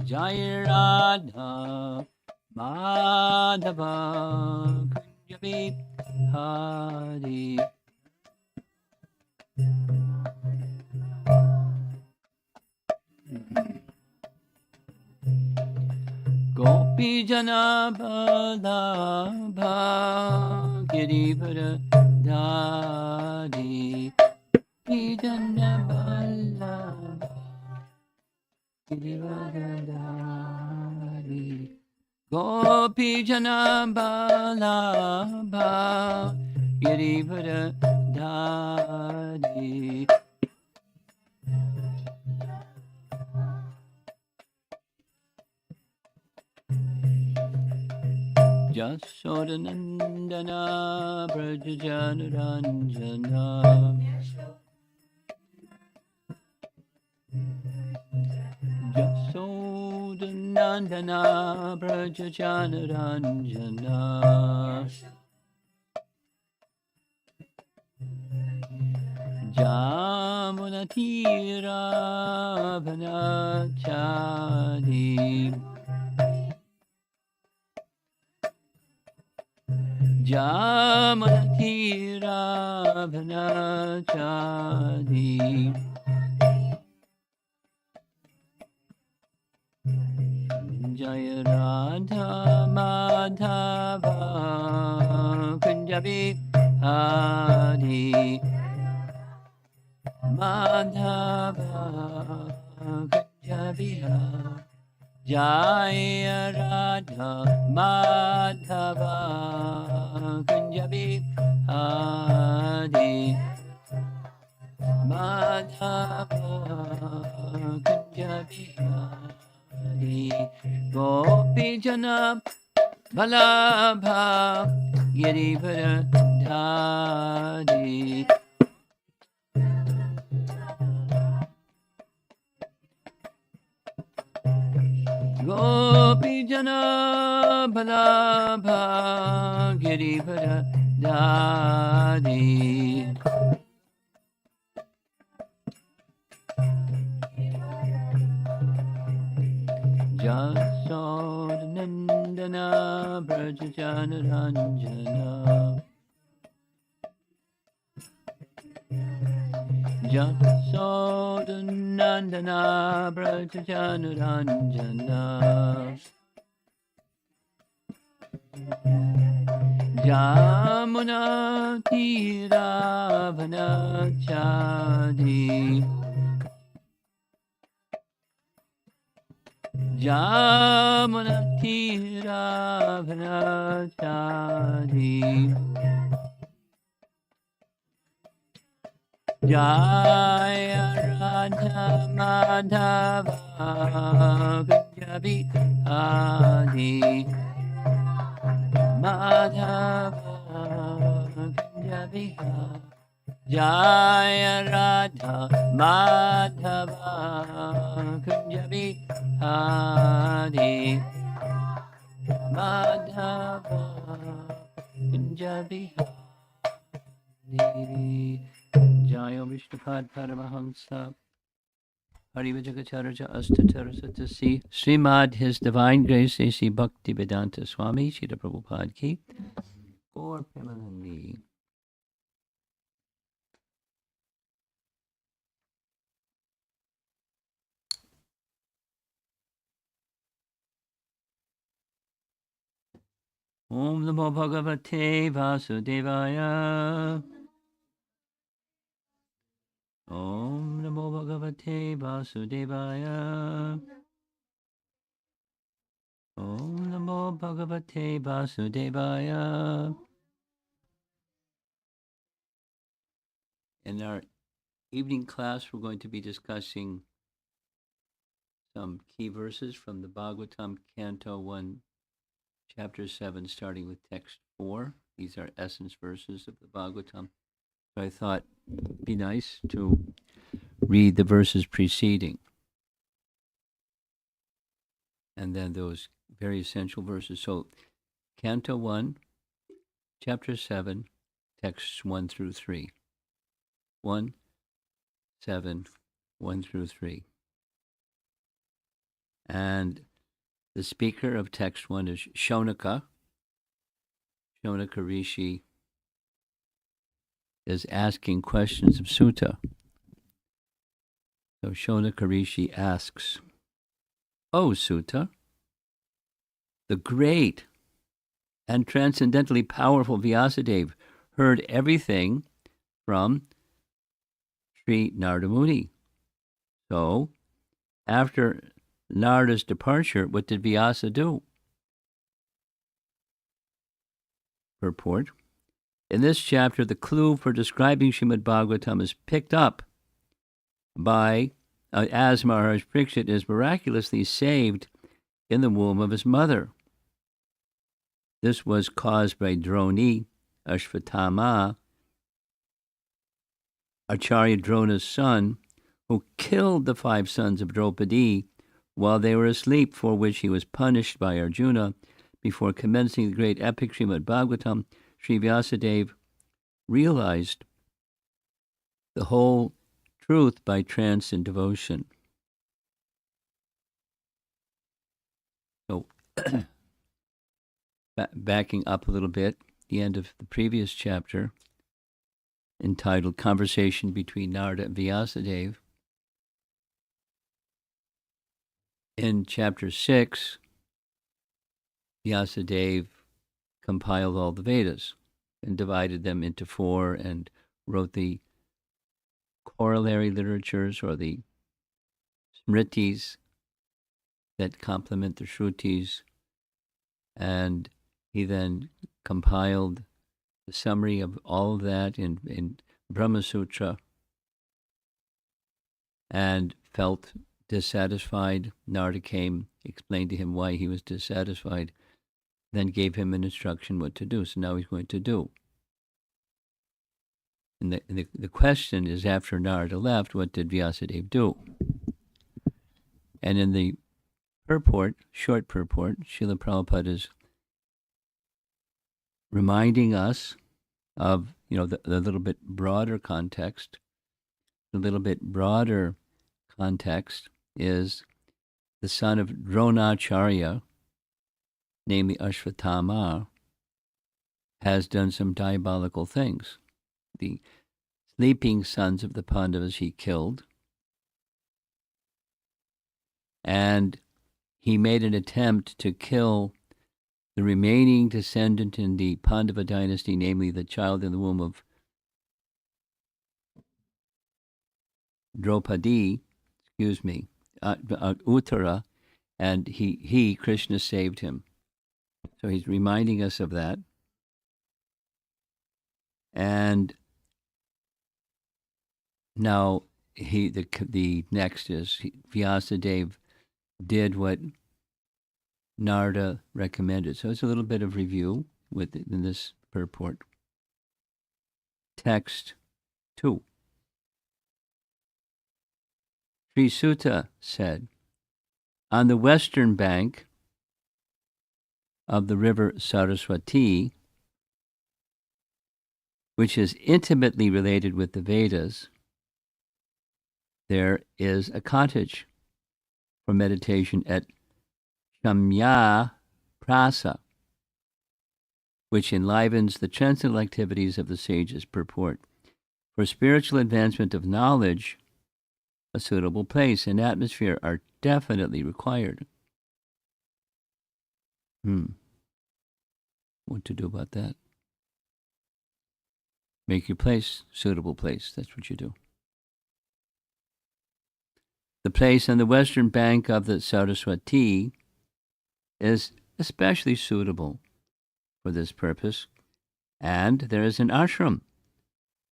Jai Radha Madhava Kunja Hari. Gopi Jana Balabha Girivara Dhari. Gopi Jana Balabha Girivara Dhari. Gopi Jana Balabha Girivara Dhari. Jasodanandana Brajajanuranjana Jasodanandana Brajajanuranjana Jamunatira Vanachadi Jamunatira Vanachadi Jaya Radha Madhava Kunjabi Hari Madhava Kunjabi Hari Jaya Radha Madhava Kunjabi Hari Madhava Kunjabi Hari Gopi Jana Balabha Girivara Dhari. Gopi Jana Balabha Girivara Dhari. Jasodanandana Brajajanuranjana Jasodanandana Brajajanuranjana Jamuna Tira Vanachadi Jamunatira Vanachadi Jaya Radha Madhava Kunjabi Adi Madhava Kunjabi Jaya Radha Madhava Kunjabi Adi Madhava Kunjabi Adi. Jaya Vishnupad Paramahamsa Parivajagacharya Astatarasatasi Srimad His Divine Grace A.C. Bhakti Vedanta Swami Srila Prabhupada Ki Gaur Premanandi. Om Namo Bhagavate Vasudevaya. Om Namo Bhagavate Vasudevaya. Om Namo Bhagavate Vasudevaya. In our evening class, we're going to be discussing some key verses from the Bhagavatam, Canto 1, Chapter 7, starting with text 4. These are essence verses of the Bhagavatam. So I thought it'd be nice to read the verses preceding, and then those very essential verses. So, Canto 1, Chapter 7, texts 1 through 3. 1, 7, 1 through 3. And the speaker of text 1 is Shonaka. Shonaka Rishi is asking questions of Sutta. So Shonaka Rishi asks, "O Sutta, the great and transcendently powerful Vyasadeva heard everything from Sri Narada Muni. So, after Narada's departure, what did Vyasa do?" Purport. In this chapter, the clue for describing Srimad Bhagavatam is picked up by, as Maharaj Parikshit is miraculously saved in the womb of his mother. This was caused by Droni, Ashvatthama, Acharya Drona's son, who killed the 5 sons of Draupadi while they were asleep, for which he was punished by Arjuna. Before commencing the great epic Srimad Bhagavatam, Sri Vyasadeva realized the whole truth by trance and devotion. So, backing up a little bit, the end of the previous chapter, entitled Conversation Between Narada and Vyasadeva. In chapter 6, Vyasadeva compiled all the Vedas and divided them into 4 and wrote the corollary literatures, or the smritis that complement the shrutis, and he then compiled the summary of all of that in Brahma Sutra, and felt dissatisfied. Narada came, explained to him why he was dissatisfied, then gave him an instruction what to do. So now he's going to do. And the question is, after Narada left, what did Vyasadeva do? And in the purport, short purport, Srila Prabhupada is reminding us of, the little bit broader context. The little bit broader context is the son of Dronacharya, namely Ashvatthama, has done some diabolical things. The sleeping sons of the Pandavas he killed, and he made an attempt to kill the remaining descendant in the Pandava dynasty, namely the child in the womb of Draupadi, Uttara, and he, Krishna, saved him. So he's reminding us of that. And now the next is Vyasadeva did what Narada recommended. So it's a little bit of review in this purport. Text 2. Sri Sutta said, on the western bank of the river Saraswati, which is intimately related with the Vedas, there is a cottage for meditation at Shamya Prasa, which enlivens the transcendental activities of the sages. Purport. For spiritual advancement of knowledge, a suitable place and atmosphere are definitely required. What to do about that? Make your place suitable place. That's what you do. The place on the western bank of the Saraswati is especially suitable for this purpose, and there is an ashram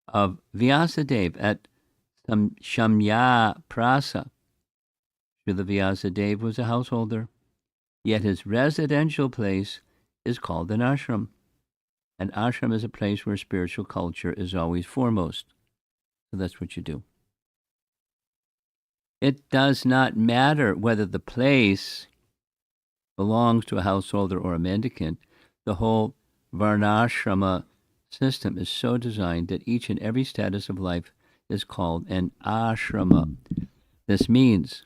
of Vyasadeva at Shamya Prasa. Srila Vyasadeva was a householder, yet his residential place is called an ashram. An ashram is a place where spiritual culture is always foremost. So that's what you do. It does not matter whether the place belongs to a householder or a mendicant. The whole varnashrama system is so designed that each and every status of life is called an ashrama. This means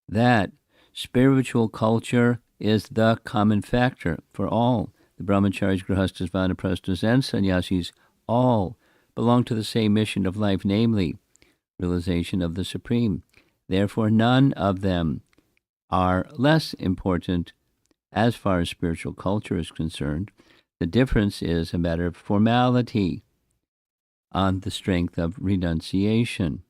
that spiritual culture is the common factor for all. The brahmacharis, grihastas, vanaprasthas, and sannyasis all belong to the same mission of life, namely realization of the Supreme. Therefore, none of them are less important as far as spiritual culture is concerned. The difference is a matter of formality on the strength of renunciation.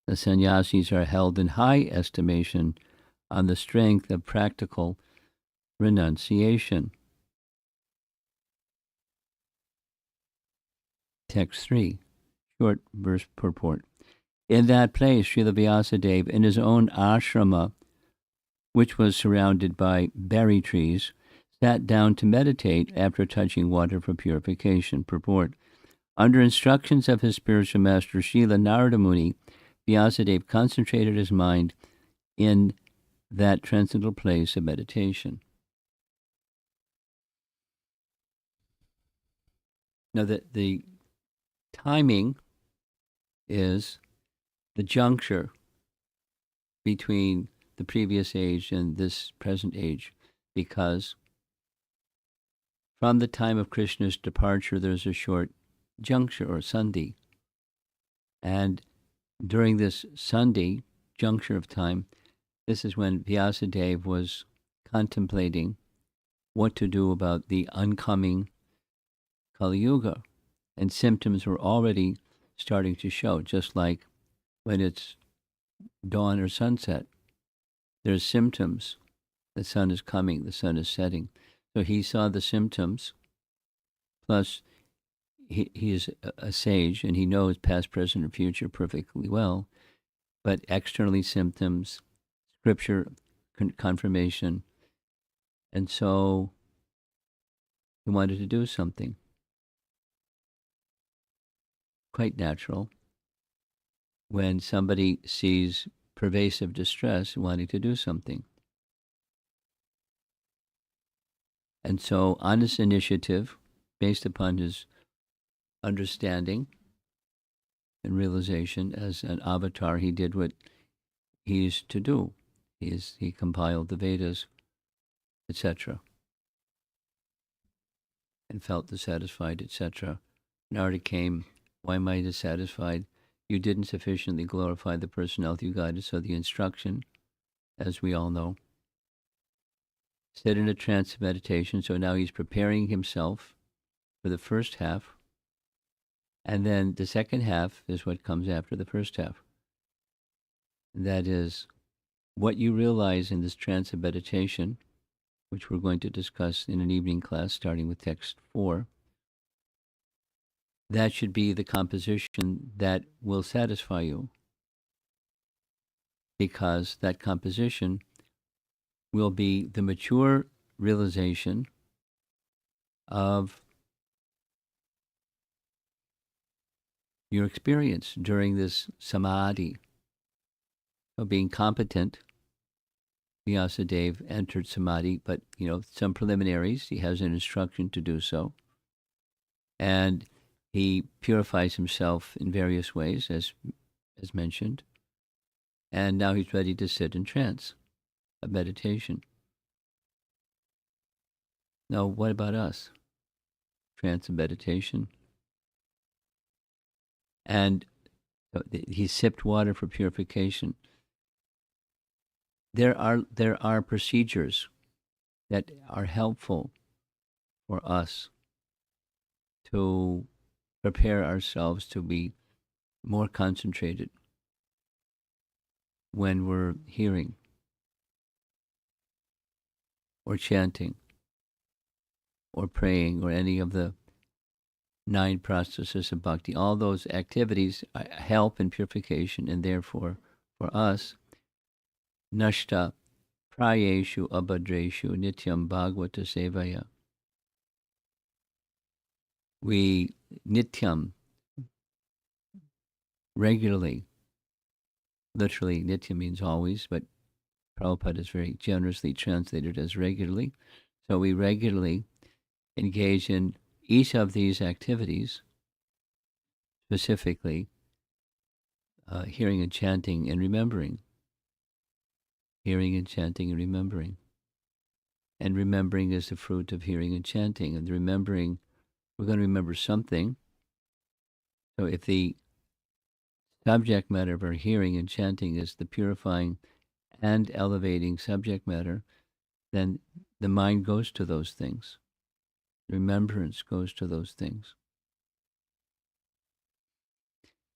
The sannyasis are held in high estimation on the strength of practical renunciation. Text 3, short verse purport. In that place, Srila Vyasadeva, in his own ashrama, which was surrounded by berry trees, sat down to meditate after touching water for purification. Purport. Under instructions of his spiritual master, Srila Narada Muni, Vyasadeva concentrated his mind in that transcendental place of meditation. Now, the timing is the juncture between the previous age and this present age, because from the time of Krishna's departure, there's a short juncture or sandhi. And during this sandhi, juncture of time, this is when Vyasadeva was contemplating what to do about the oncoming Kali Yuga. And symptoms were already starting to show, just like when it's dawn or sunset. There's symptoms. The sun is coming, the sun is setting. So he saw the symptoms, plus he is a sage and he knows past, present, and future perfectly well, but externally symptoms, scripture confirmation, and so he wanted to do something. Quite natural when somebody sees pervasive distress wanting to do something. And so on his initiative, based upon his understanding and realization as an avatar, he did what he is to do. He compiled the Vedas, etc., and felt dissatisfied, etc. Narada came, why am I dissatisfied? You didn't sufficiently glorify the personality you guided, so the instruction, as we all know, sit in a trance of meditation. So now he's preparing himself for the first half, and then the second half is what comes after the first half. And that is what you realize in this trance of meditation, which we're going to discuss in an evening class starting with text 4. That should be the composition that will satisfy you, because that composition will be the mature realization of your experience during this samadhi. So being competent, Vyasadeva entered samadhi, but some preliminaries, he has an instruction to do so. And he purifies himself in various ways, as mentioned. And now he's ready to sit in trance of meditation. Now, what about us? Trance of meditation. And he sipped water for purification. There are procedures that are helpful for us to prepare ourselves to be more concentrated when we're hearing or chanting or praying or any of the 9 processes of bhakti. All those activities help in purification, and therefore for us, nashta prayeshu abhadreshu nityam bhagavata sevaya. We nityam, regularly, literally nitya means always, but Prabhupada is very generously translated as regularly. So we regularly engage in each of these activities, specifically hearing and chanting and remembering. hearing and chanting and remembering. And remembering is the fruit of hearing and chanting. And remembering, we're going to remember something. So if the subject matter of our hearing and chanting is the purifying and elevating subject matter, then the mind goes to those things. Remembrance goes to those things.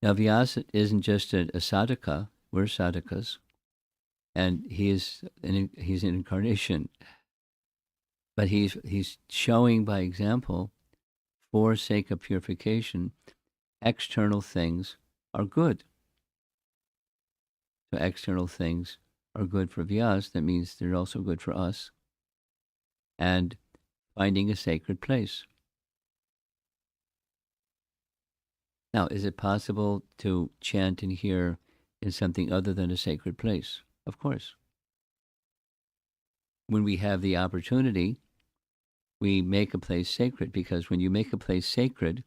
Now, Vyasa isn't just a sadhaka. We're sadhakas, and he's an incarnation. But he's showing by example, for sake of purification, external things are good. So external things are good for Vyas. That means they're also good for us. And finding a sacred place. Now, is it possible to chant and hear in something other than a sacred place? Of course. When we have the opportunity, we make a place sacred, because when you make a place sacred,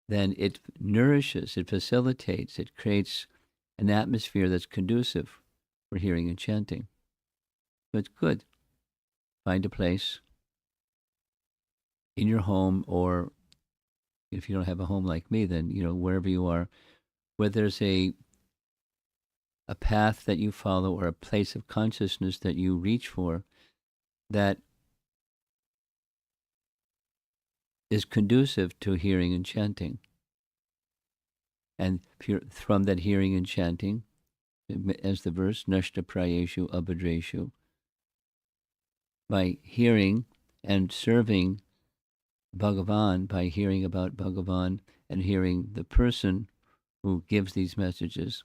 then it nourishes, it facilitates, it creates an atmosphere that's conducive for hearing and chanting. So it's good. Find a place in your home, or if you don't have a home like me, then, wherever you are, where there's a path that you follow or a place of consciousness that you reach for that is conducive to hearing and chanting. And from that hearing and chanting, as the verse, Nashta Prayeshu Abhadreshu, by hearing and serving Bhagavan, by hearing about Bhagavan and hearing the person who gives these messages,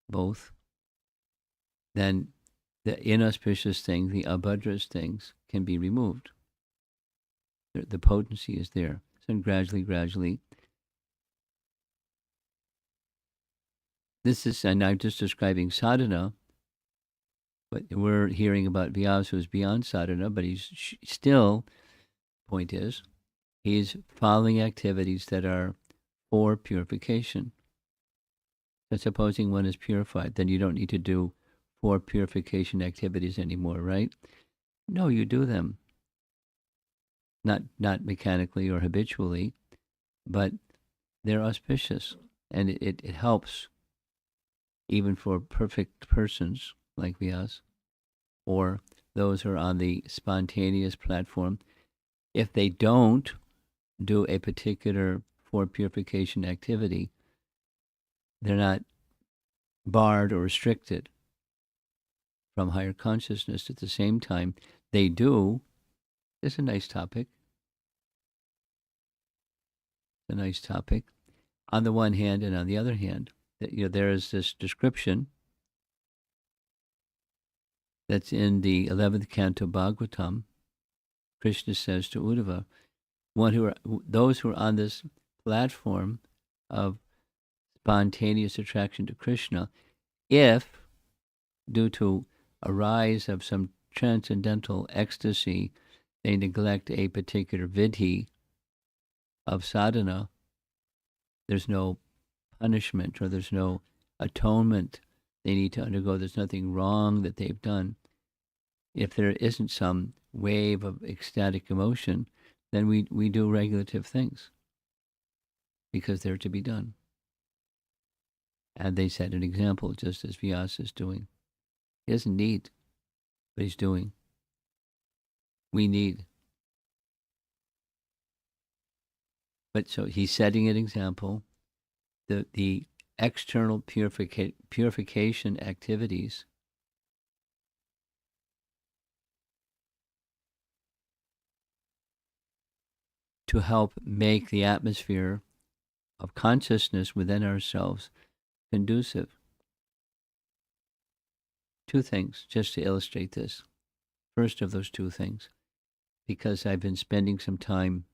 both, then the inauspicious thing, the abhadras things, can be removed. The potency is there. So gradually, this is, and I'm just describing sadhana, but we're hearing about Vyasa who's beyond sadhana, but he's still, point is, he's following activities that are for purification. So supposing one is purified, then you don't need to do 4 purification activities anymore, right? No, you do them. Not mechanically or habitually, but they're auspicious, and it helps even for perfect persons like Vyasa, or those who are on the spontaneous platform. If they don't do a particular 4 purification activity, they're not barred or restricted from higher consciousness. At the same time, they do. It's a nice topic. A nice topic. On the one hand, and on the other hand, there is this description that's in the 11th canto Bhagavatam. Krishna says to Uddhava, those who are on this platform of spontaneous attraction to Krishna, if due to a rise of some transcendental ecstasy, they neglect a particular vidhi of sadhana, there's no punishment or there's no atonement they need to undergo. There's nothing wrong that they've done. If there isn't some wave of ecstatic emotion, then we do regulative things because they're to be done. And they set an example, just as Vyasa is doing. He doesn't need, but he's doing. We need. But so he's setting an example. The external purification activities to help make the atmosphere of consciousness within ourselves conducive. 2 things, just to illustrate this. First of those 2 things, because I've been spending some time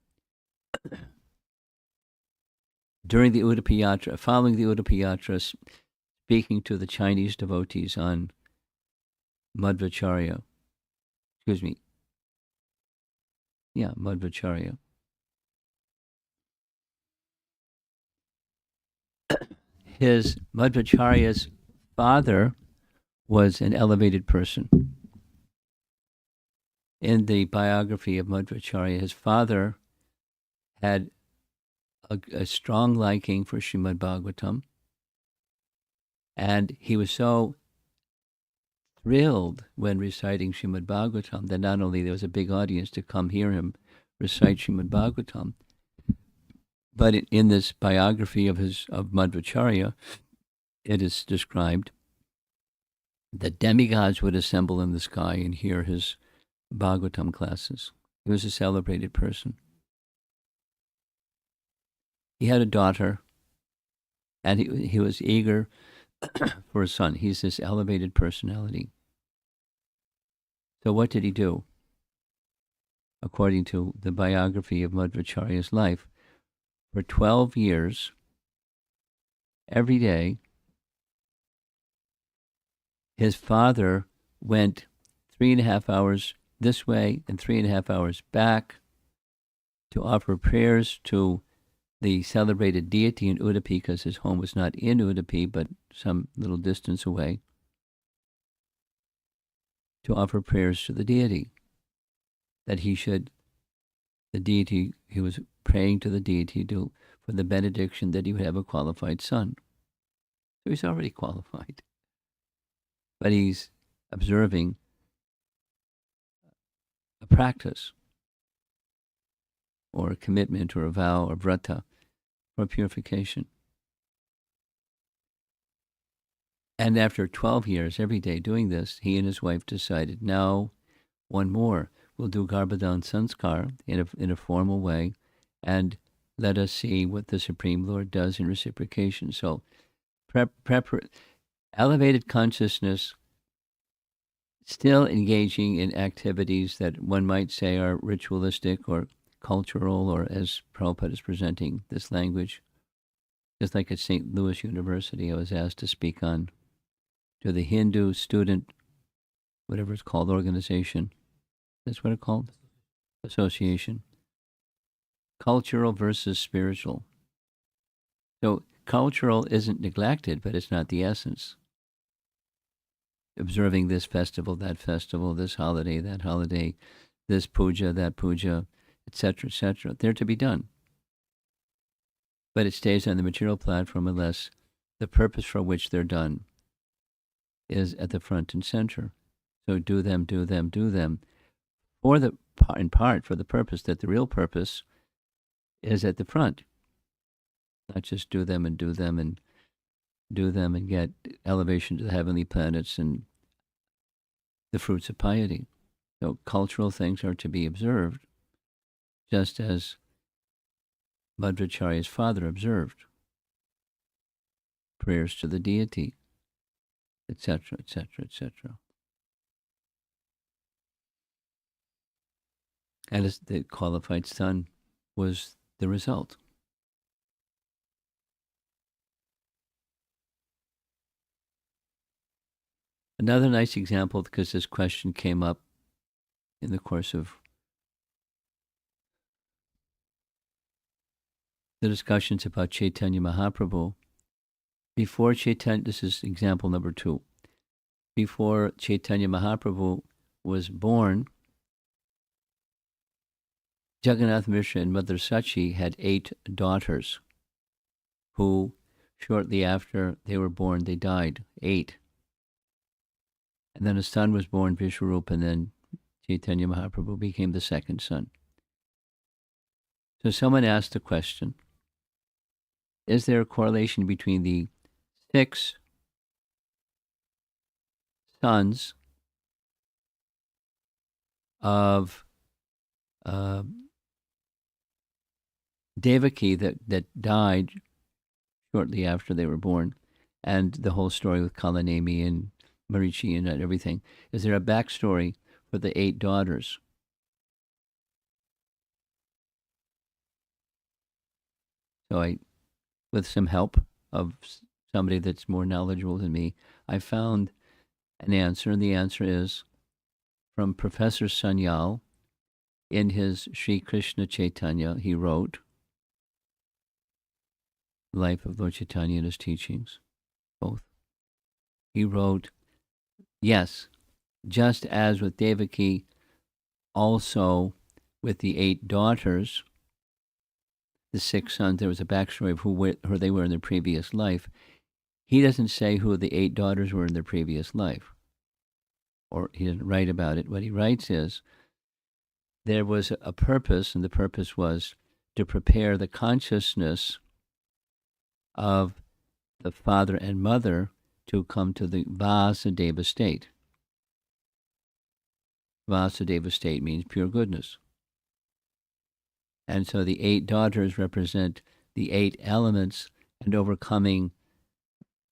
during the Udupi Yatra, following the Udupi Yatra, speaking to the Chinese devotees on Madhvacharya. Madhvacharya. Madhvacharya's father was an elevated person. In the biography of Madhvacharya, his father had a strong liking for Srimad Bhagavatam, and he was so thrilled when reciting Srimad Bhagavatam that not only there was a big audience to come hear him recite Srimad Bhagavatam, but in this biography of Madhvacharya, it is described that demigods would assemble in the sky and hear his Bhagavatam classes. He was a celebrated person. He had a daughter, and he was eager for a son. He's this elevated personality. So what did he do? According to the biography of Madhvacharya's life, for 12 years, every day, his father went 3.5 hours this way and 3.5 hours back to offer prayers to the celebrated deity in Udupi, because his home was not in Udupi, but some little distance away, to offer prayers to the deity, that he was praying to the deity for the benediction that he would have a qualified son. So he's already qualified. But he's observing a practice or a commitment or a vow or vrata for purification. And after 12 years, every day doing this, he and his wife decided, now one more. We'll do Garbhadan Sanskar in a formal way, and let us see what the Supreme Lord does in reciprocation. So elevated consciousness, still engaging in activities that one might say are ritualistic or cultural, or as Prabhupada is presenting this language. Just like at St. Louis University, I was asked to speak on to the Hindu student, whatever it's called, organization. That's what it's called? Association. Cultural versus spiritual. So cultural isn't neglected, but it's not the essence. Observing this festival, this holiday, that holiday, this puja, that puja, etc., etc. They're to be done. But it stays on the material platform unless the purpose for which they're done is at the front and center. So do them, in part for the purpose that the real purpose is at the front. Not just do them and get elevation to the heavenly planets and the fruits of piety. So cultural things are to be observed, just as Madhvacharya's father observed. Prayers to the deity, etc., etc., etc. And as the qualified son was the result. Another nice example, because this question came up in the course of the discussions about Chaitanya Mahaprabhu. Before Chaitanya, this is example number 2. Before Chaitanya Mahaprabhu was born, Jagannath Mishra and Mother Sachi had 8 daughters who, shortly after they were born, they died. 8. And then a son was born, Vishwarup, and then Chaitanya Mahaprabhu became the second son. So someone asked the question, is there a correlation between the 6 sons of Devaki that died shortly after they were born, and the whole story with Kalanemi and Marichi and everything? Is there a backstory for the 8 daughters? So with some help of somebody that's more knowledgeable than me, I found an answer, and the answer is from Professor Sanyal. In his Sri Krishna Chaitanya, he wrote, Life of Lord Chaitanya and his teachings, both. He wrote Yes, just as with Devaki, also with the 8 daughters, the 6 sons, there was a backstory of who they were in their previous life. He doesn't say who the 8 daughters were in their previous life, or he doesn't write about it. What he writes is there was a purpose, and the purpose was to prepare the consciousness of the father and mother to come to the Vasudeva state. Vasudeva state means pure goodness. And so the 8 daughters represent the 8 elements and overcoming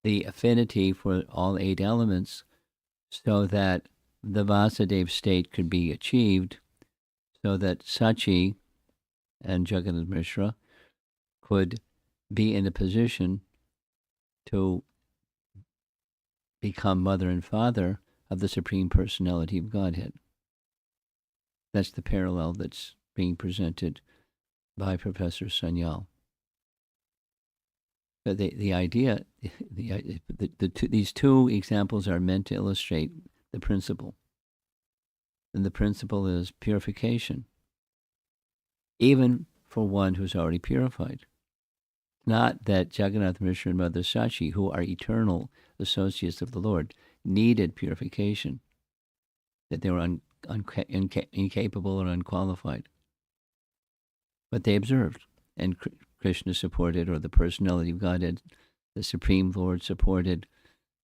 the affinity for all 8 elements so that the Vasudeva state could be achieved, so that Sachi and Jagannath Mishra could be in a position to become mother and father of the Supreme Personality of Godhead. That's the parallel that's being presented by Professor Sanyal. But the idea, these 2 examples are meant to illustrate the principle. And the principle is purification, even for one who's already purified. Not that Jagannath Mishra and Mother Sachi, who are eternal associates of the Lord, needed purification, that they were incapable or unqualified. But they observed, and Krishna supported, or the personality of Godhead, the Supreme Lord supported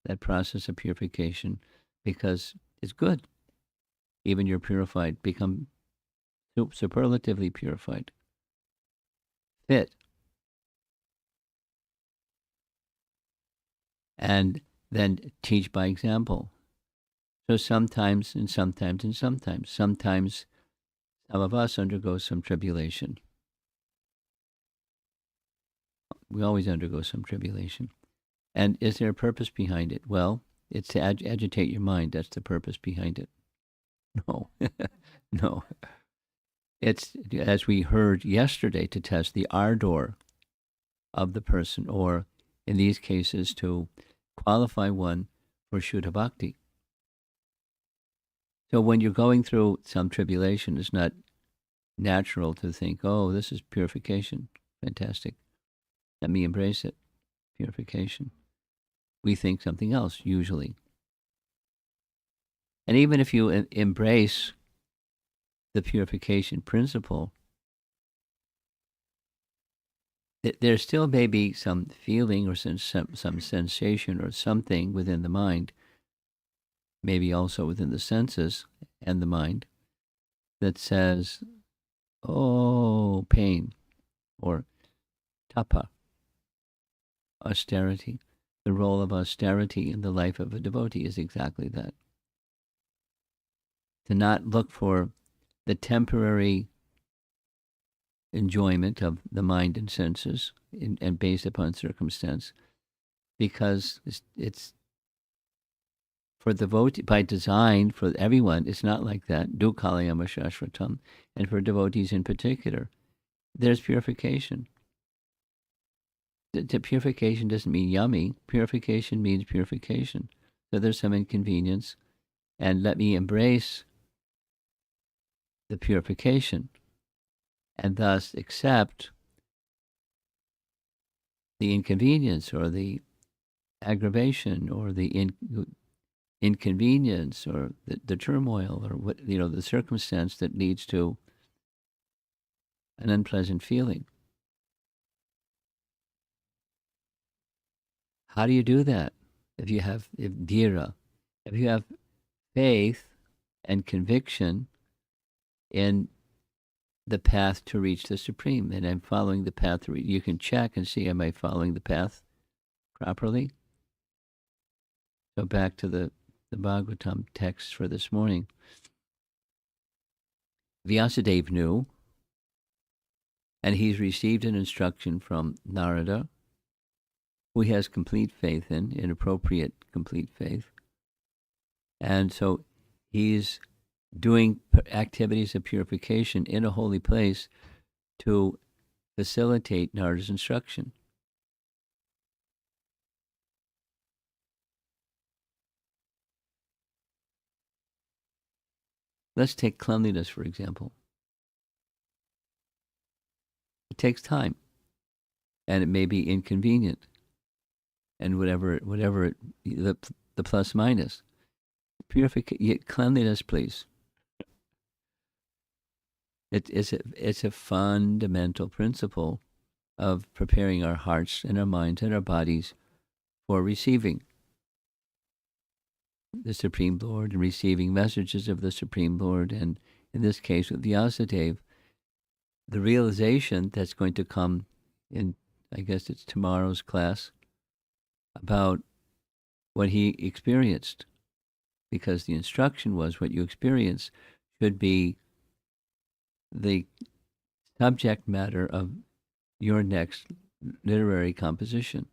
that process of purification because it's good. Even you're purified, become superlatively purified, fit. And then teach by example. So sometimes some of us undergo some tribulation. We always undergo some tribulation. And is there a purpose behind it? Well, it's to agitate your mind. That's the purpose behind it. No, no. It's, as we heard yesterday, to test the ardor of the person, or in these cases, to qualify one for Shuddha Bhakti. So when you're going through some tribulation, it's not natural to think, oh, this is purification. Fantastic. Let me embrace it. Purification. We think something else, usually. And even if you embrace the purification principle, there still may be some feeling or some sensation or something within the mind, maybe also within the senses and the mind, that says, oh, pain, or tapa, austerity. The role of austerity in the life of a devotee is exactly that. To not look for the temporary enjoyment of the mind and senses and based upon circumstance, because it's for the devotee, by design, for everyone, it's not like that. Dukhalayama Shashvatam. And for devotees in particular, there's purification. The purification doesn't mean yummy. Purification means purification. So there's some inconvenience, and let me embrace the purification and thus accept the inconvenience or the aggravation or the inconvenience or the turmoil or what, the circumstance that leads to an unpleasant feeling. How do you do that? If you have faith and conviction in the path to reach the Supreme, and I'm following the path. You can check and see, am I following the path properly? Go back to the Bhagavatam text for this morning. Vyasadeva knew, and he's received an instruction from Narada, who he has complete faith in appropriate complete faith. And so he's doing activities of purification in a holy place to facilitate Narada's instruction. Let's take cleanliness, for example. It takes time, and it may be inconvenient, and whatever the plus minus. Cleanliness, please. It's a fundamental principle of preparing our hearts and our minds and our bodies for receiving the Supreme Lord and receiving messages of the Supreme Lord, and in this case with Vyasadeva, the realization that's going to come in, I guess it's tomorrow's class, about what he experienced, because the instruction was what you experience should be the subject matter of your next literary composition,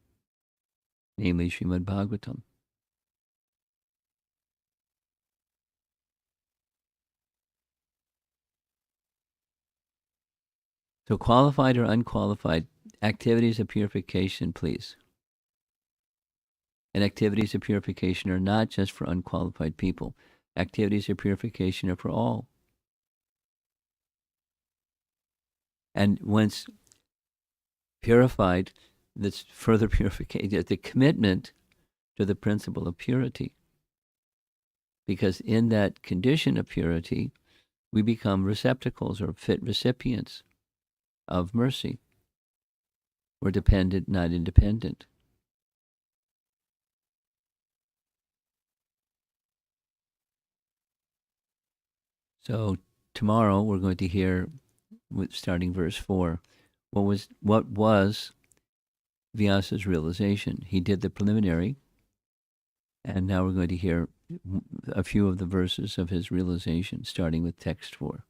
namely Srimad Bhagavatam. So qualified or unqualified, activities of purification, please. And activities of purification are not just for unqualified people. Activities of purification are for all. And once purified, that's further purification, the commitment to the principle of purity. Because in that condition of purity, we become receptacles or fit recipients of mercy. We're dependent, not independent. So tomorrow we're going to hear, starting verse 4, what was Vyasa's realization. He did the preliminary, and now we're going to hear a few of the verses of his realization, starting with text 4.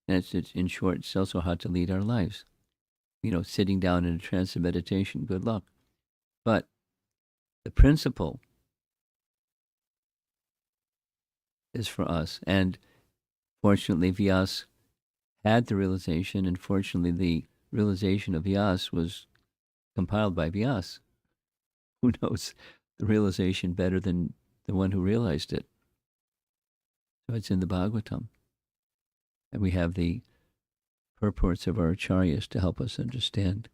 And it's in short, it's also how to lead our lives. Sitting down in a trance of meditation, good luck. But the principle is for us. And fortunately, Vyas had the realization, and fortunately, the realization of Vyas was compiled by Vyas. Who knows the realization better than the one who realized it? So it's in the Bhagavatam. And we have the purports of our acharyas to help us understand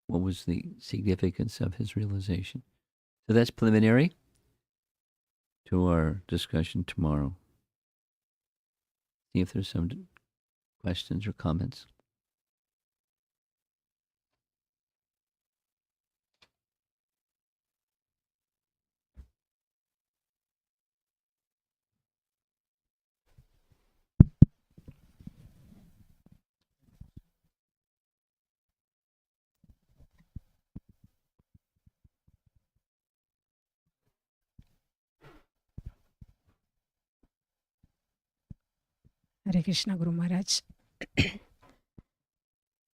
what was the significance of his realization. So that's preliminary to our discussion tomorrow. See if there's some questions or comments. Hare Krishna, Guru Maharaj.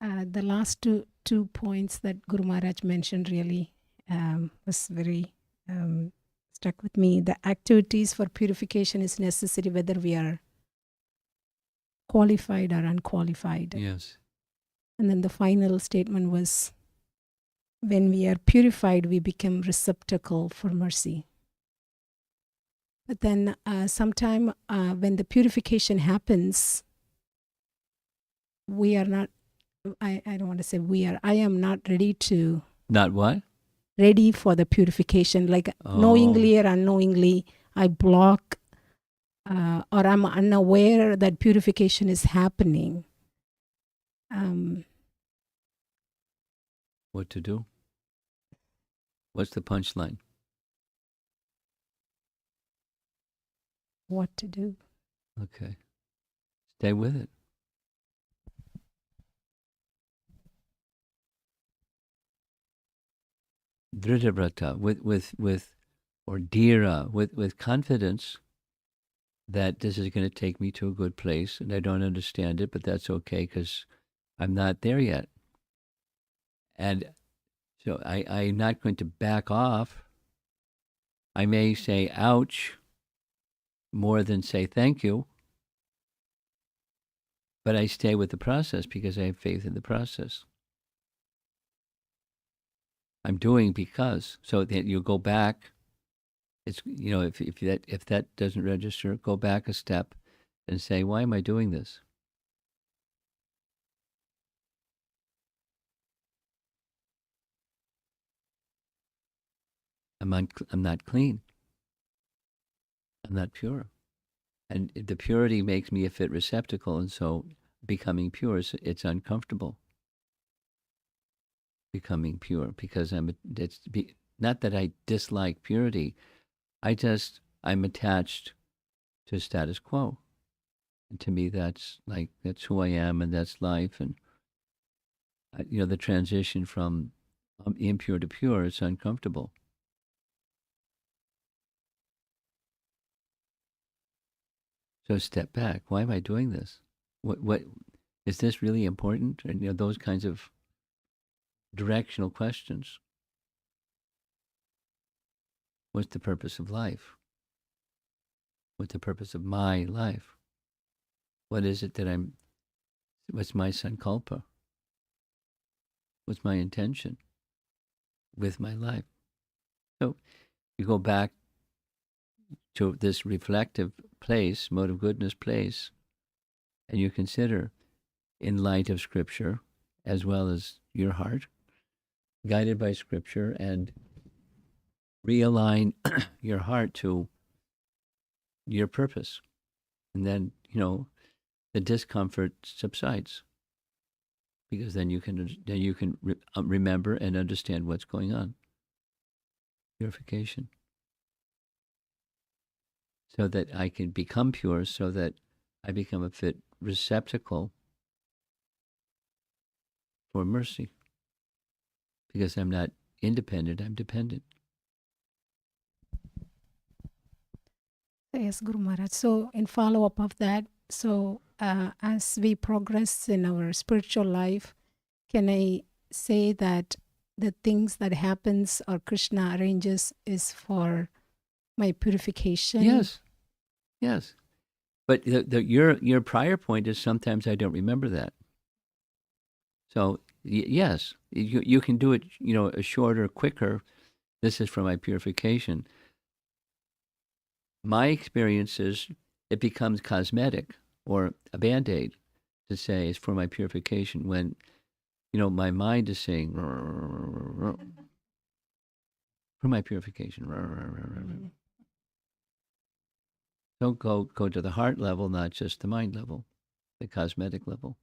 The last two points that Guru Maharaj mentioned really was very stuck with me. The activities for purification is necessary whether we are qualified or unqualified. Yes. And then the final statement was, when we are purified, we become receptacle for mercy. But then sometime when the purification happens, we are not, I don't want to say we are, I am not ready to. Not what? Ready for the purification. Like knowingly or unknowingly, I block or I'm unaware that purification is happening. What to do? What's the punchline? What to do? Okay. Stay with it. Dhridavrata, with confidence that this is going to take me to a good place, and I don't understand it, but that's okay because I'm not there yet. And so I'm not going to back off. I may say, ouch, more than say thank you, but I stay with the process because I have faith in the process. I'm doing because, so that you go back It's, if that doesn't register, go back a step and say, why am I doing this? I'm not clean. I'm not pure. And the purity makes me a fit receptacle, and so becoming pure, it's uncomfortable becoming pure because not that I dislike purity. I'm attached to status quo. And to me, that's who I am, and that's life. And the transition from impure to pure, it's uncomfortable. So step back. Why am I doing this? What is this really important? And those kinds of directional questions. What's the purpose of life? What's the purpose of my life? What is it that what's my sankalpa? What's my intention with my life? So you go back to this reflective place, mode of goodness place, and you consider, in light of Scripture, as well as your heart, guided by Scripture, and realign your heart to your purpose. And then, the discomfort subsides, because then you can remember and understand what's going on. Purification. So that I can become pure, so that I become a fit receptacle for mercy. Because I'm not independent, I'm dependent. Yes, Guru Maharaj. So, in follow up of that, so as we progress in our spiritual life, can I say that the things that happens or Krishna arranges is for my purification? Yes. But your prior point is sometimes I don't remember that. So yes, you can do it. A shorter, quicker. This is for my purification. My experience is it becomes cosmetic or a band-aid to say it's for my purification when, my mind is saying for my purification. Don't go to the heart level, not just the mind level, the cosmetic level.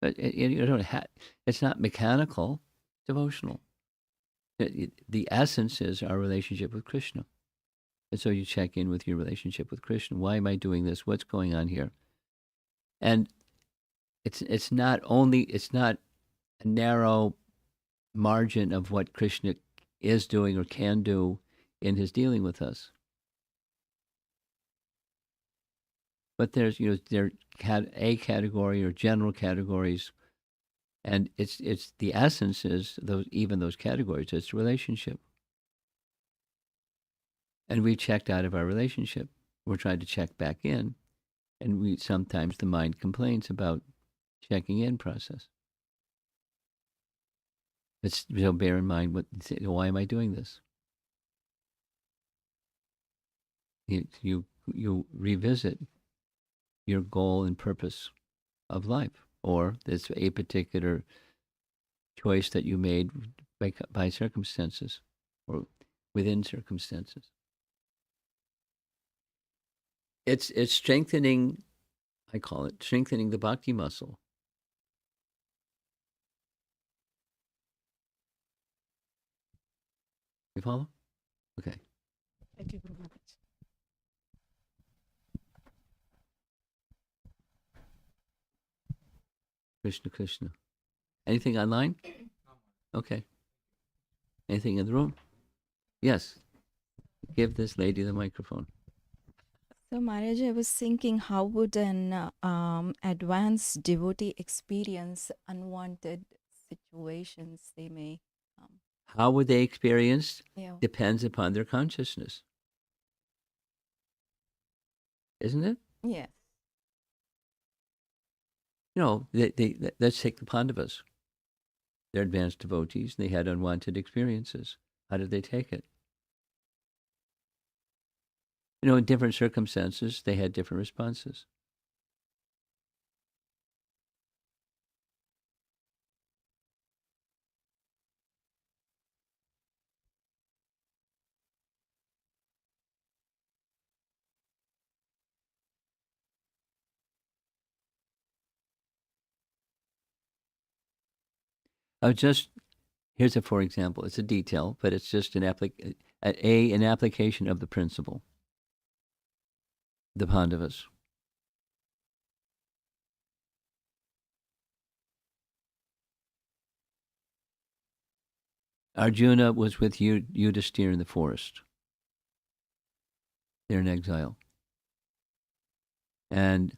But it's not mechanical, devotional. The essence is our relationship with Krishna. And so you check in with your relationship with Krishna. Why am I doing this? What's going on here? And it's not a narrow margin of what Krishna is doing or can do in his dealing with us. But there's there a category or general categories, and it's the essence is those categories. It's relationship. And we checked out of our relationship. We're trying to check back in, and sometimes the mind complains about checking in process. So bear in mind why am I doing this? You revisit your goal and purpose of life, or it's a particular choice that you made by circumstances or within circumstances. It's strengthening, I call it strengthening the bhakti muscle. You follow? Okay. Thank you, Guru Maharaj. Krishna Krishna. Anything online? Okay. Anything in the room? Yes. Give this lady the microphone. So, Maharaj, I was thinking, how would an advanced devotee experience unwanted situations they may? How would they experience? Yeah. Depends upon their consciousness. Isn't it? Yes. Let's take the Pandavas. They're advanced devotees. They had unwanted experiences. How did they take it? in different circumstances, they had different responses. Here's a for example. It's a detail, but it's just an application of the principle. The Pandavas. Arjuna was with Yudhishthira in the forest. They're in exile. And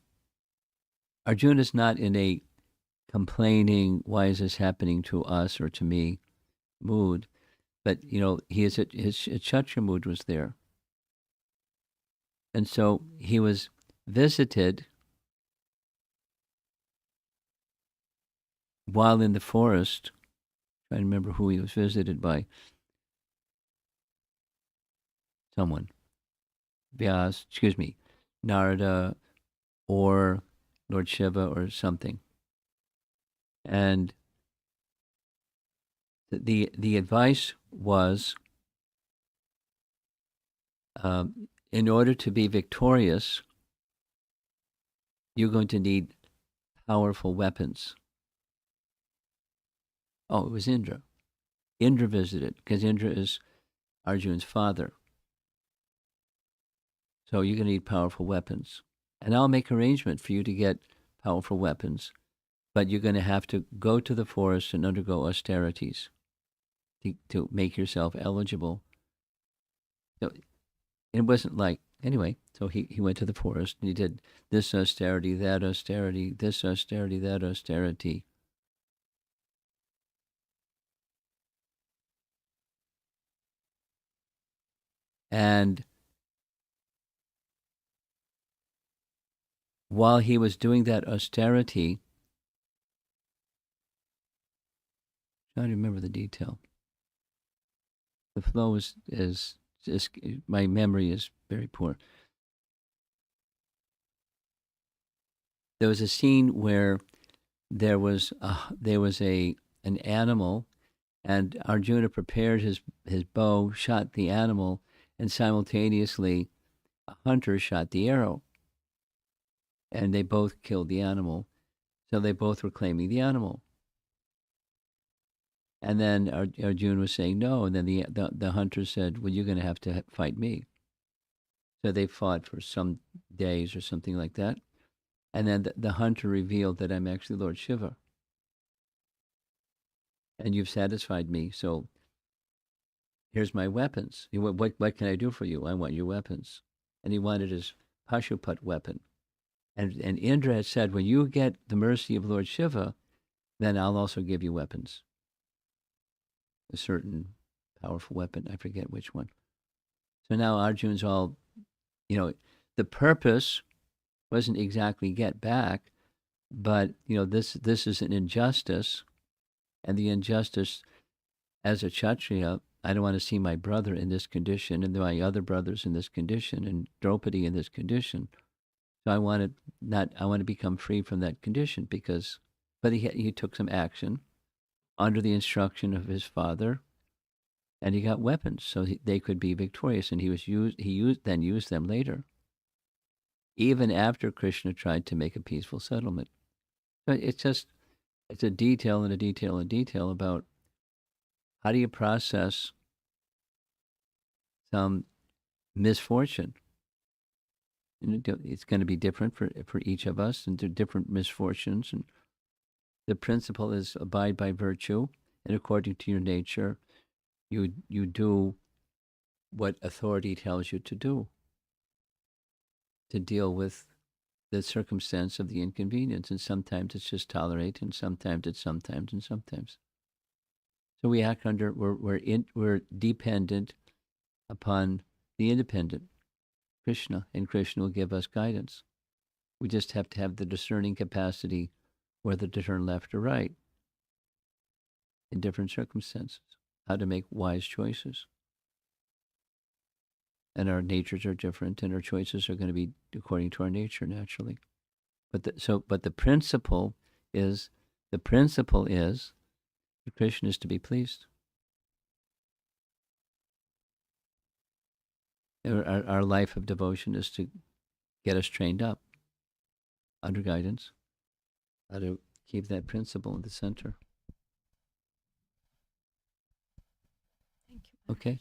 Arjuna's not in a complaining, why is this happening to us or to me mood, but his Kshatriya mood was there. And so he was visited while in the forest. I remember who he was visited by. Someone. Narada or Lord Shiva or something. And the advice was, in order to be victorious, you're going to need powerful weapons. Oh, it was Indra. Indra visited, because Indra is Arjuna's father. So you're going to need powerful weapons. And I'll make arrangement for you to get powerful weapons, but you're going to have to go to the forest and undergo austerities to make yourself eligible. So it wasn't like, anyway, so he went to the forest and he did this austerity, that austerity, this austerity, that austerity. And while he was doing that austerity, I don't remember the detail. The flow is my memory is very poor. There was a scene where there was an animal, and Arjuna prepared his bow, shot the animal, and simultaneously a hunter shot the arrow. And they both killed the animal. So they both were claiming the animal. And then Arjuna was saying no, and then the hunter said, well, you're going to have to fight me. So they fought for some days or something like that. And then the hunter revealed that I'm actually Lord Shiva. And you've satisfied me, so here's my weapons. What can I do for you? I want your weapons. And he wanted his Pashuphat weapon. And Indra had said, when you get the mercy of Lord Shiva, then I'll also give you weapons. A certain powerful weapon. I forget which one. So now Arjuna's all, the purpose wasn't exactly get back, but, this is an injustice. And the injustice, as a Kshatriya, I don't want to see my brother in this condition and my other brothers in this condition and Draupadi in this condition. So I want to become free from that condition but he took some action under the instruction of his father, and he got weapons so they could be victorious, and he used them later, even after Krishna tried to make a peaceful settlement. But it's a detail and a detail and detail about how do you process some misfortune. It's going to be different for each of us, and there are different misfortunes. And the principle is abide by virtue, and according to your nature, you do what authority tells you to do to deal with the circumstance of the inconvenience. And sometimes it's just tolerate, and sometimes it's sometimes and sometimes. So we act we're dependent upon the independent Krishna, and Krishna will give us guidance. We just have to have the discerning capacity whether to turn left or right in different circumstances, how to make wise choices. and our natures are different, and our choices are going to be according to our nature naturally. But the principle is that Krishna is to be pleased. Our life of devotion is to get us trained up under guidance, how to keep that principle in the center. Thank you. Okay?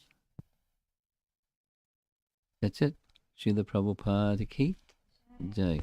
That's it. Srila Prabhupada ki jai.